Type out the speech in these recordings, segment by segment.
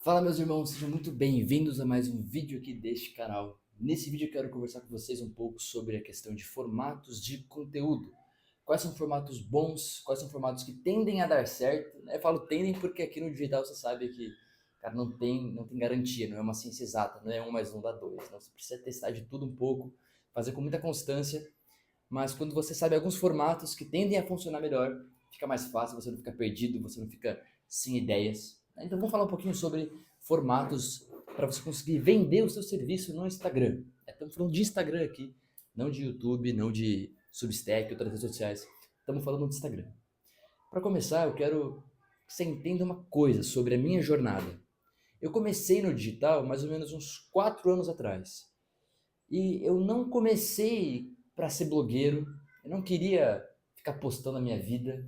Fala meus irmãos, sejam muito bem-vindos a mais um vídeo aqui deste canal. Nesse vídeo eu quero conversar com vocês um pouco sobre a questão de formatos de conteúdo. Quais são formatos bons, quais são formatos que tendem a dar certo. Eu falo tendem porque aqui no digital você sabe que, cara, não tem garantia, não é uma ciência exata, não é um mais um dá dois. Não, você precisa testar de tudo um pouco, fazer com muita constância, mas quando você sabe alguns formatos que tendem a funcionar melhor, fica mais fácil, você não fica perdido, você não fica sem ideias. Então vamos falar um pouquinho sobre formatos para você conseguir vender o seu serviço no Instagram. Estamos falando de Instagram aqui, não de YouTube, não de Substack, outras redes sociais. Estamos falando de Instagram. Para começar, eu quero que você entenda uma coisa sobre a minha jornada. Eu comecei no digital mais ou menos uns 4 anos atrás. E eu não comecei para ser blogueiro, eu não queria ficar postando a minha vida.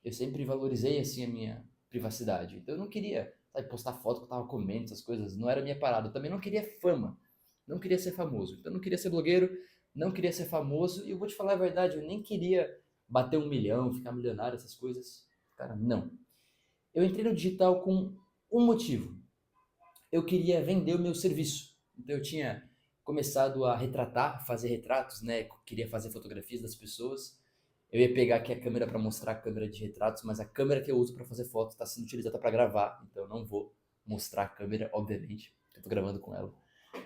Eu sempre valorizei assim a minha privacidade. Então eu não queria, sabe, postar foto que eu tava comendo, essas coisas, não era a minha parada. Eu também não queria fama, não queria ser famoso. Então eu não queria ser blogueiro, não queria ser famoso e eu vou te falar a verdade, eu nem queria bater 1 milhão, ficar milionário, essas coisas. Cara, não. Eu entrei no digital com um motivo. Eu queria vender o meu serviço. Então eu tinha começado a retratar, fazer retratos, né? Queria fazer fotografias das pessoas. Eu ia pegar aqui a câmera para mostrar a câmera de retratos, mas a câmera que eu uso para fazer fotos está sendo utilizada para gravar, então eu não vou mostrar a câmera, obviamente, eu estou gravando com ela.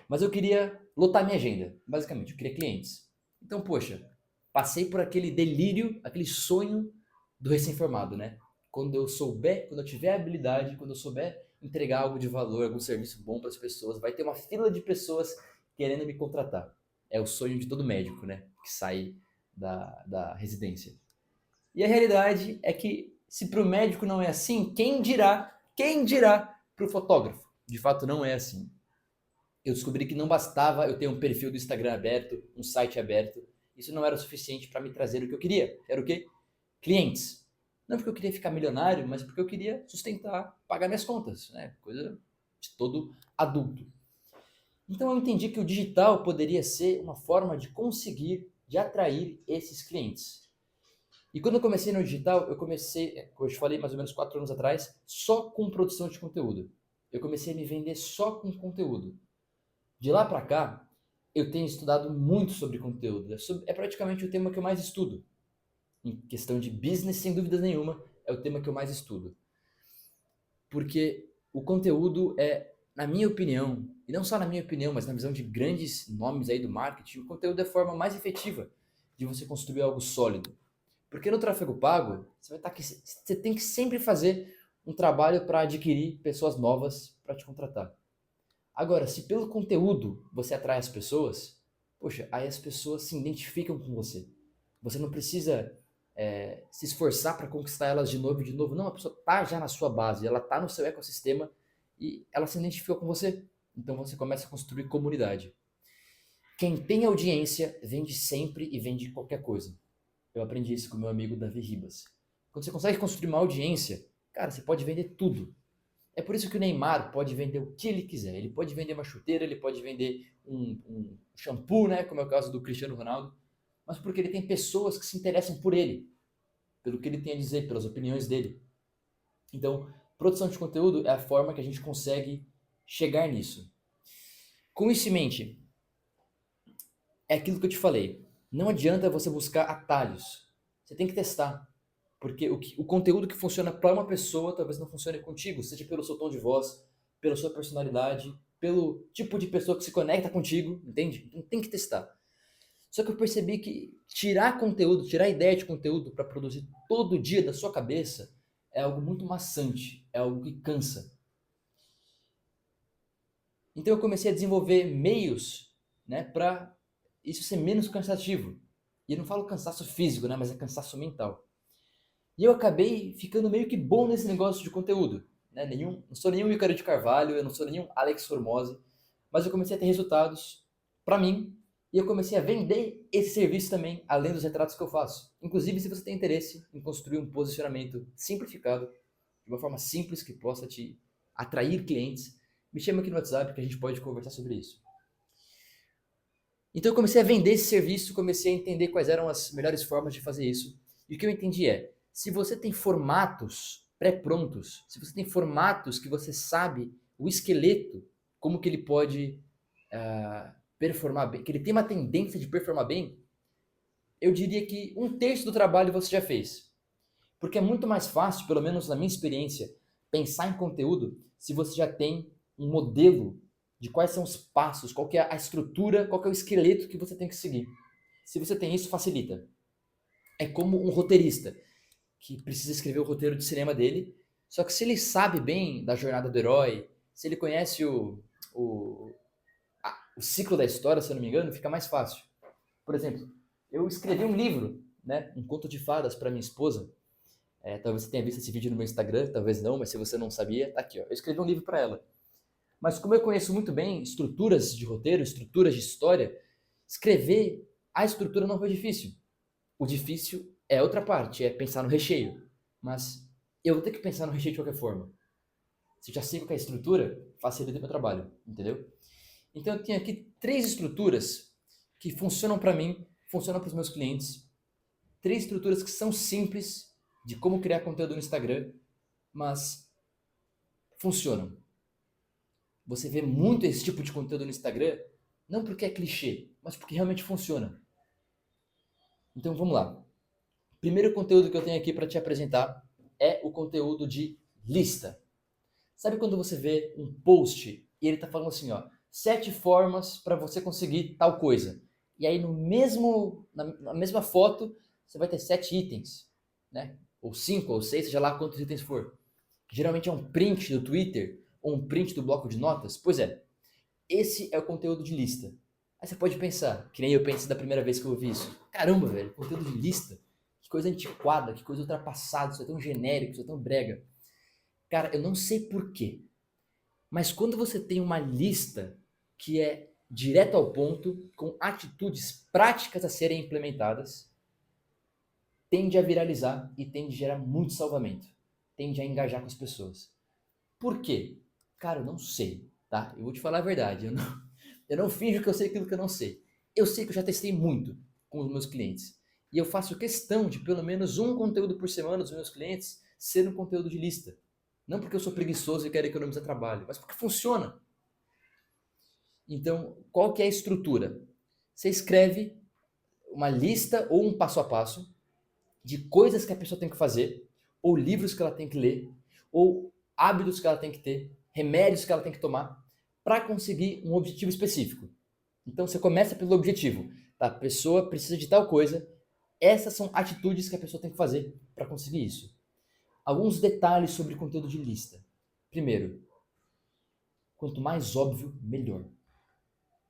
Mas eu queria lotar minha agenda, basicamente, eu queria clientes. Então, poxa, passei por aquele delírio, aquele sonho do recém-formado, né? Quando eu souber, quando eu tiver habilidade, quando eu souber entregar algo de valor, algum serviço bom para as pessoas, vai ter uma fila de pessoas querendo me contratar. É o sonho de todo médico, né? Que sai da residência. E a realidade é que, se para o médico não é assim, quem dirá para o fotógrafo? De fato, não é assim. Eu descobri que não bastava eu ter um perfil do Instagram aberto, um site aberto. Isso não era o suficiente para me trazer o que eu queria. Era o quê? Clientes. Não porque eu queria ficar milionário, mas porque eu queria sustentar, pagar minhas contas, né? Coisa de todo adulto. Então eu entendi que o digital poderia ser uma forma de conseguir, de atrair esses clientes. E quando eu comecei no digital, eu comecei, como eu te falei, mais ou menos 4 anos atrás, só com produção de conteúdo. Eu comecei a me vender só com conteúdo. De lá para cá, eu tenho estudado muito sobre conteúdo. É praticamente o tema que eu mais estudo. Em questão de business, sem dúvida nenhuma, é o tema que eu mais estudo. Porque o conteúdo é, na minha opinião, e não só na minha opinião, mas na visão de grandes nomes aí do marketing, o conteúdo é a forma mais efetiva de você construir algo sólido. Porque no tráfego pago, você tem que sempre fazer um trabalho para adquirir pessoas novas para te contratar. Agora, se pelo conteúdo você atrai as pessoas, poxa, aí as pessoas se identificam com você. Você não precisa se esforçar para conquistar elas de novo e de novo. Não, a pessoa está já na sua base, ela está no seu ecossistema e ela se identificou com você. Então você começa a construir comunidade. Quem tem audiência vende sempre e vende qualquer coisa. Eu aprendi isso com meu amigo Davi Ribas. Quando você consegue construir uma audiência, cara, você pode vender tudo. É por isso que o Neymar pode vender o que ele quiser. Ele pode vender uma chuteira, ele pode vender um shampoo, né? Como é o caso do Cristiano Ronaldo. Mas porque ele tem pessoas que se interessam por ele, pelo que ele tem a dizer, pelas opiniões dele. Então, produção de conteúdo é a forma que a gente consegue chegar nisso. Com isso em mente, é aquilo que eu te falei. Não adianta você buscar atalhos. Você tem que testar. Porque o conteúdo que funciona para uma pessoa talvez não funcione contigo, seja pelo seu tom de voz, pela sua personalidade, pelo tipo de pessoa que se conecta contigo, entende? Então tem que testar. Só que eu percebi que tirar conteúdo, tirar ideia de conteúdo para produzir todo dia da sua cabeça é algo muito maçante, é algo que cansa. Então eu comecei a desenvolver meios, né, para isso ser menos cansativo. E eu não falo cansaço físico, né, mas é cansaço mental. E eu acabei ficando meio que bom nesse negócio de conteúdo. Né? Não sou nenhum Ícaro de Carvalho, eu não sou nenhum Alex Hormozzi, mas eu comecei a ter resultados para mim e eu comecei a vender esse serviço também, além dos retratos que eu faço. Inclusive, se você tem interesse em construir um posicionamento simplificado, de uma forma simples que possa te atrair clientes, me chama aqui no WhatsApp que a gente pode conversar sobre isso. Então eu comecei a vender esse serviço, comecei a entender quais eram as melhores formas de fazer isso. E o que eu entendi é, se você tem formatos pré-prontos, se você tem formatos que você sabe o esqueleto, como que ele pode performar bem, que ele tem uma tendência de performar bem, eu diria que 1/3 do trabalho você já fez. Porque é muito mais fácil, pelo menos na minha experiência, pensar em conteúdo se você já tem um modelo de quais são os passos, qual que é a estrutura, qual que é o esqueleto que você tem que seguir. Se você tem isso, facilita. É como um roteirista que precisa escrever o roteiro de cinema dele, só que se ele sabe bem da jornada do herói, se ele conhece o, o ciclo da história, se eu não me engano, fica mais fácil. Por exemplo, eu escrevi um livro, né, um conto de fadas para minha esposa. Talvez você tenha visto esse vídeo no meu Instagram, talvez não, mas se você não sabia, tá aqui. Ó. Eu escrevi um livro para ela. Mas como eu conheço muito bem estruturas de roteiro, estruturas de história, escrever a estrutura não foi difícil. O difícil é outra parte, é pensar no recheio. Mas eu vou ter que pensar no recheio de qualquer forma. Se eu já sei qual é a estrutura, facilita o meu trabalho, entendeu? Então eu tenho aqui 3 estruturas que funcionam para mim, funcionam para os meus clientes. 3 estruturas que são simples de como criar conteúdo no Instagram, mas funcionam. Você vê muito esse tipo de conteúdo no Instagram, não porque é clichê, mas porque realmente funciona. Então vamos lá. Primeiro conteúdo que eu tenho aqui para te apresentar é o conteúdo de lista. Sabe quando você vê um post e ele está falando assim, ó, 7 formas para você conseguir tal coisa. E aí na mesma foto você vai ter 7 itens, né? Ou 5, ou 6, seja lá quantos itens for. Que geralmente é um print do Twitter ou um print do bloco de notas. Pois é, esse é o conteúdo de lista. Aí você pode pensar, que nem eu pensei da primeira vez que eu ouvi isso. Caramba, velho, conteúdo de lista? Que coisa antiquada, que coisa ultrapassada, isso é tão genérico, isso é tão brega. Cara, eu não sei porquê, mas quando você tem uma lista que é direto ao ponto, com atitudes práticas a serem implementadas, tende a viralizar e tende a gerar muito salvamento. Tende a engajar com as pessoas. Por quê? Cara, eu não sei, tá? Eu vou te falar a verdade. Eu não finjo que eu sei aquilo que eu não sei. Eu sei que eu já testei muito com os meus clientes. E eu faço questão de pelo menos um conteúdo por semana dos meus clientes ser um conteúdo de lista. Não porque eu sou preguiçoso e quero economizar trabalho, mas porque funciona. Então, qual que é a estrutura? Você escreve uma lista ou um passo a passo de coisas que a pessoa tem que fazer, ou livros que ela tem que ler, ou hábitos que ela tem que ter, remédios que ela tem que tomar, para conseguir um objetivo específico. Então você começa pelo objetivo. Tá? A pessoa precisa de tal coisa, essas são atitudes que a pessoa tem que fazer para conseguir isso. Alguns detalhes sobre conteúdo de lista. Primeiro, quanto mais óbvio, melhor.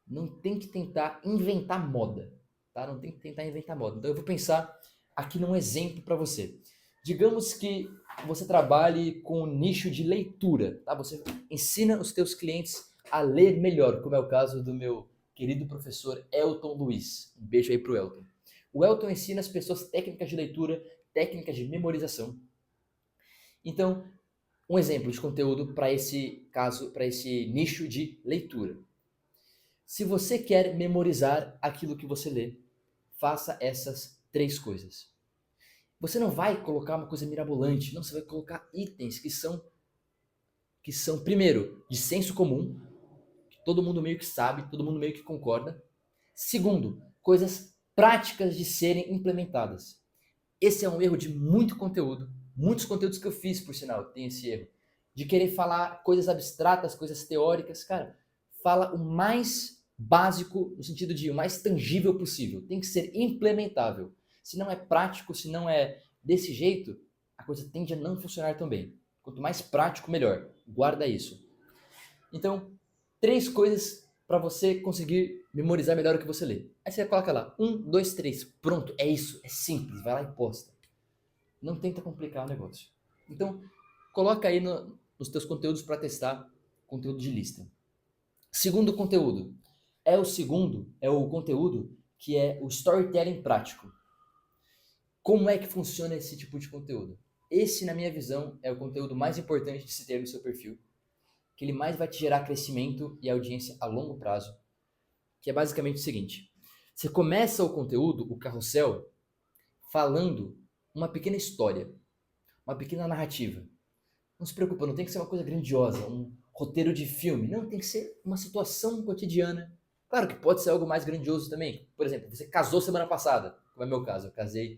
Não tem que tentar inventar moda, tá? Não tem que tentar inventar moda. Então eu vou pensar aqui num exemplo para você. Digamos que você trabalhe com o nicho de leitura, tá? Você ensina os teus clientes a ler melhor, como é o caso do meu querido professor Elton Luiz. Um beijo aí pro Elton. O Elton ensina as pessoas técnicas de leitura, técnicas de memorização. Então, um exemplo de conteúdo para esse caso, para esse nicho de leitura. Se você quer memorizar aquilo que você lê, faça essas 3 coisas. Você não vai colocar uma coisa mirabolante, não, você vai colocar itens que são primeiro, de senso comum, que todo mundo meio que sabe, todo mundo meio que concorda. Segundo, coisas práticas de serem implementadas. Esse é um erro de muito conteúdo, muitos conteúdos que eu fiz, por sinal, tem esse erro, de querer falar coisas abstratas, coisas teóricas. Cara, fala o mais básico, no sentido de o mais tangível possível. Tem que ser implementável. Se não é prático, se não é desse jeito, a coisa tende a não funcionar tão bem. Quanto mais prático, melhor. Guarda isso. Então, 3 coisas para você conseguir memorizar melhor o que você lê. Aí você coloca lá, 1, 2, 3. Pronto, é isso. É simples. Vai lá e posta. Não tenta complicar o negócio. Então, coloca aí nos teus conteúdos para testar conteúdo de lista. Segundo conteúdo. É o conteúdo que é o storytelling prático. Como é que funciona esse tipo de conteúdo? Esse, na minha visão, é o conteúdo mais importante de se ter no seu perfil, que ele mais vai te gerar crescimento e audiência a longo prazo, que é basicamente o seguinte. Você começa o conteúdo, o carrossel, falando uma pequena história, uma pequena narrativa. Não se preocupa, não tem que ser uma coisa grandiosa, roteiro de filme. Não, tem que ser uma situação cotidiana. Claro que pode ser algo mais grandioso também. Por exemplo, você casou semana passada, como é meu caso, eu casei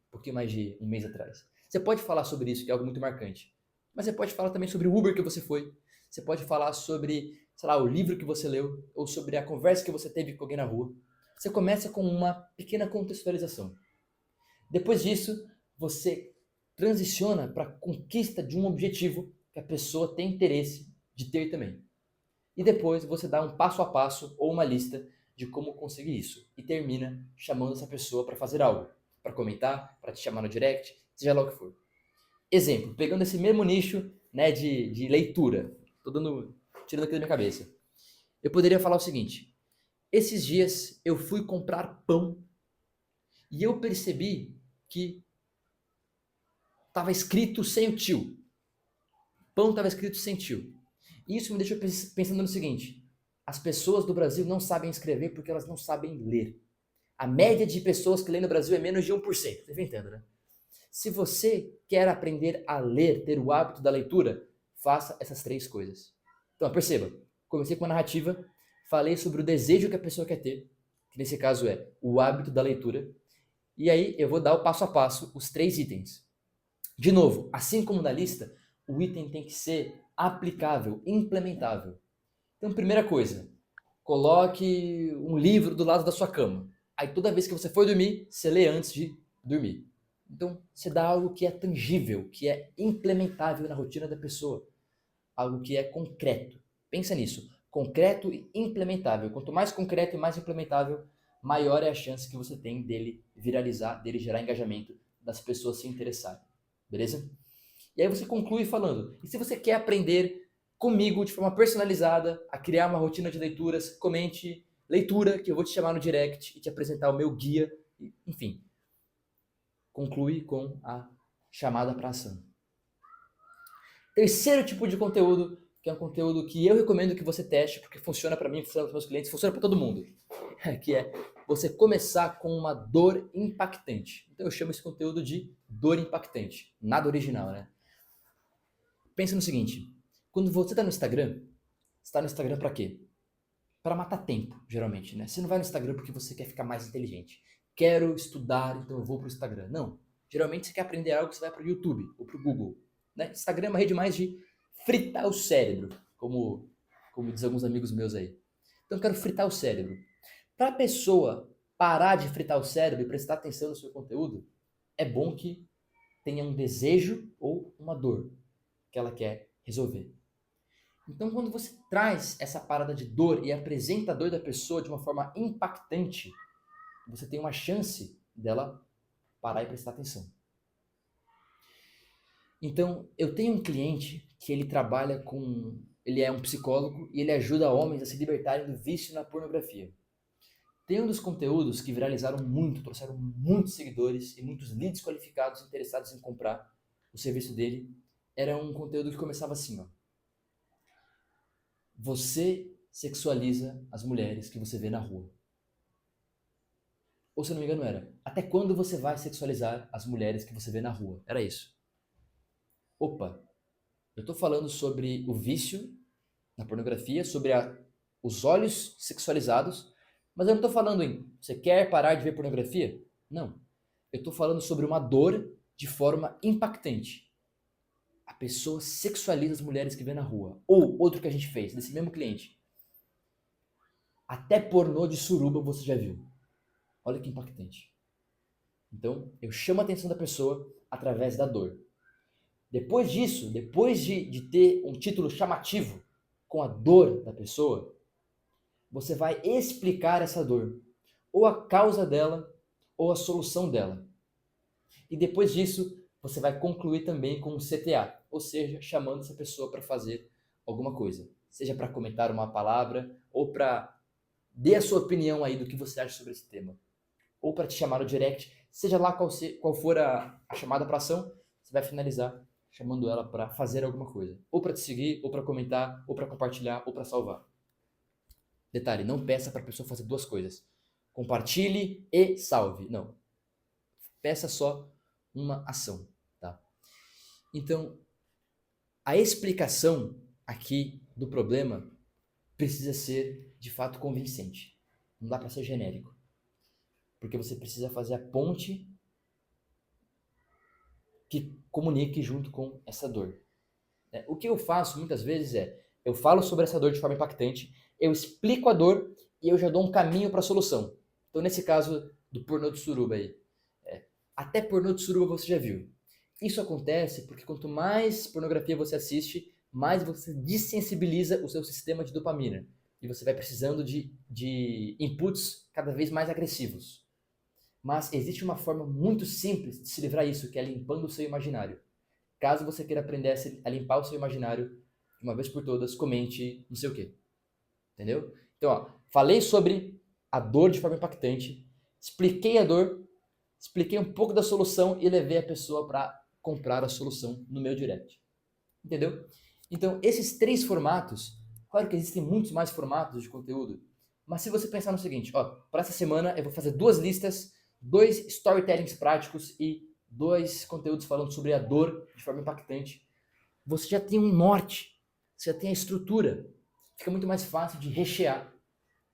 um pouquinho mais de um mês atrás. Você pode falar sobre isso, que é algo muito marcante. Mas você pode falar também sobre o Uber que você foi. Você pode falar sobre, sei lá, o livro que você leu, ou sobre a conversa que você teve com alguém na rua. Você começa com uma pequena contextualização. Depois disso, você transiciona para a conquista de um objetivo que a pessoa tem interesse de ter também. E depois você dá um passo a passo ou uma lista de como conseguir isso. E termina chamando essa pessoa para fazer algo. Para comentar, para te chamar no direct, seja lá o que for. Exemplo, pegando esse mesmo nicho, né, de leitura. Tô tirando aqui da minha cabeça. Eu poderia falar o seguinte. Esses dias eu fui comprar pão e eu percebi que estava escrito sem o tio. Pão estava escrito sem tio. E isso me deixou pensando no seguinte. As pessoas do Brasil não sabem escrever porque elas não sabem ler. A média de pessoas que lêem no Brasil é menos de 1%. Você vai entendendo, né? Se você quer aprender a ler, ter o hábito da leitura, faça essas 3 coisas. Então, perceba, comecei com a narrativa, falei sobre o desejo que a pessoa quer ter, que nesse caso é o hábito da leitura, e aí eu vou dar o passo a passo, os 3 itens. De novo, assim como na lista, o item tem que ser aplicável, implementável. Então, primeira coisa, coloque um livro do lado da sua cama. Aí toda vez que você for dormir, você lê antes de dormir. Então, você dá algo que é tangível, que é implementável na rotina da pessoa. Algo que é concreto. Pensa nisso. Concreto e implementável. Quanto mais concreto e mais implementável, maior é a chance que você tem dele viralizar, dele gerar engajamento, das pessoas se interessarem. Beleza? E aí você conclui falando, e se você quer aprender comigo de forma personalizada a criar uma rotina de leituras, comente leitura que eu vou te chamar no direct e te apresentar o meu guia, enfim. Conclui com a chamada para ação. Terceiro tipo de conteúdo, que é um conteúdo que eu recomendo que você teste, porque funciona para mim, funciona para os meus clientes, funciona para todo mundo, que é você começar com uma dor impactante. Então eu chamo esse conteúdo de dor impactante. Nada original, né? Pensa no seguinte, quando você está no Instagram, você está no Instagram para quê? Para matar tempo, geralmente, né? Você não vai no Instagram porque você quer ficar mais inteligente. Quero estudar, então eu vou para o Instagram. Não. Geralmente você quer aprender algo, você vai para o YouTube ou para o Google. Né? Instagram é uma rede mais de fritar o cérebro, como diz alguns amigos meus aí. Então eu quero fritar o cérebro. Para a pessoa parar de fritar o cérebro e prestar atenção no seu conteúdo, é bom que tenha um desejo ou uma dor que ela quer resolver. Então, quando você traz essa parada de dor e apresenta a dor da pessoa de uma forma impactante, você tem uma chance dela parar e prestar atenção. Então, eu tenho um cliente que ele trabalha com... Ele é um psicólogo e ele ajuda homens a se libertarem do vício na pornografia. Tem um dos conteúdos que viralizaram muito, trouxeram muitos seguidores e muitos leads qualificados interessados em comprar o serviço dele. Era um conteúdo que começava assim, ó. Você sexualiza as mulheres que você vê na rua. Ou se eu não me engano era, até quando você vai sexualizar as mulheres que você vê na rua? Era isso. Opa, eu estou falando sobre o vício na pornografia, sobre os olhos sexualizados, mas eu não estou falando em você quer parar de ver pornografia? Não. Eu estou falando sobre uma dor de forma impactante. A pessoa sexualiza as mulheres que vê na rua. Ou outro que a gente fez, desse mesmo cliente. Até pornô de suruba você já viu. Olha que impactante. Então, eu chamo a atenção da pessoa através da dor. Depois disso, depois de ter um título chamativo com a dor da pessoa, você vai explicar essa dor. Ou a causa dela, ou a solução dela. E depois disso, você vai concluir também com um CTA. Ou seja, chamando essa pessoa para fazer alguma coisa. Seja para comentar uma palavra, ou para dar a sua opinião aí do que você acha sobre esse tema. Ou para te chamar no direct, seja lá qual for a chamada para ação, você vai finalizar chamando ela para fazer alguma coisa. Ou para te seguir, ou para comentar, ou para compartilhar, ou para salvar. Detalhe, não peça para a pessoa fazer 2 coisas. Compartilhe e salve. Não. Peça só uma ação. Tá? Então, a explicação aqui do problema precisa ser de fato convincente. Não dá para ser genérico. Porque você precisa fazer a ponte que comunique junto com essa dor. O que eu faço muitas vezes eu falo sobre essa dor de forma impactante, eu explico a dor e eu já dou um caminho para a solução. Então, nesse caso do pornô de suruba aí, até pornô de suruba você já viu. Isso acontece porque quanto mais pornografia você assiste, mais você desensibiliza o seu sistema de dopamina. E você vai precisando de inputs cada vez mais agressivos. Mas existe uma forma muito simples de se livrar disso, que é limpando o seu imaginário. Caso você queira aprender a limpar o seu imaginário, de uma vez por todas, comente não sei o quê. Entendeu? Então, ó, falei sobre a dor de forma impactante, expliquei a dor, expliquei um pouco da solução e levei a pessoa para comprar a solução no meu direct. Entendeu? Então, esses 3 formatos, claro que existem muitos mais formatos de conteúdo, mas se você pensar no seguinte, ó, para essa semana eu vou fazer 2 listas, 2 storytellings práticos e 2 conteúdos falando sobre a dor de forma impactante, você já tem um norte, você já tem a estrutura. Fica muito mais fácil de rechear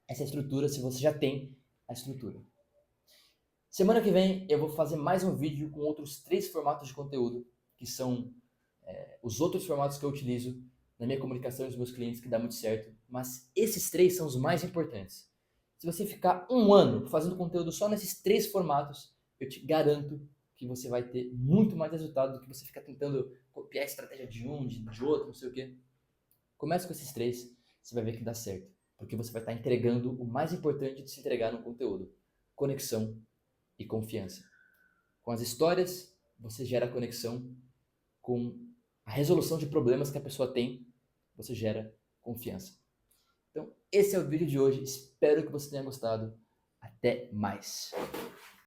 essa estrutura se você já tem a estrutura. Semana que vem eu vou fazer mais um vídeo com outros 3 formatos de conteúdo, que são os outros formatos que eu utilizo na minha comunicação com os meus clientes, que dá muito certo. Mas esses 3 são os mais importantes. Se você ficar um ano fazendo conteúdo só nesses 3 formatos, eu te garanto que você vai ter muito mais resultado do que você ficar tentando copiar a estratégia de um, de outro, não sei o quê. Comece com esses 3, você vai ver que dá certo. Porque você vai estar entregando o mais importante de se entregar no conteúdo: conexão e confiança. Com as histórias, você gera conexão. Com a resolução de problemas que a pessoa tem, você gera confiança. Então, esse é o vídeo de hoje. Espero que você tenha gostado. Até mais.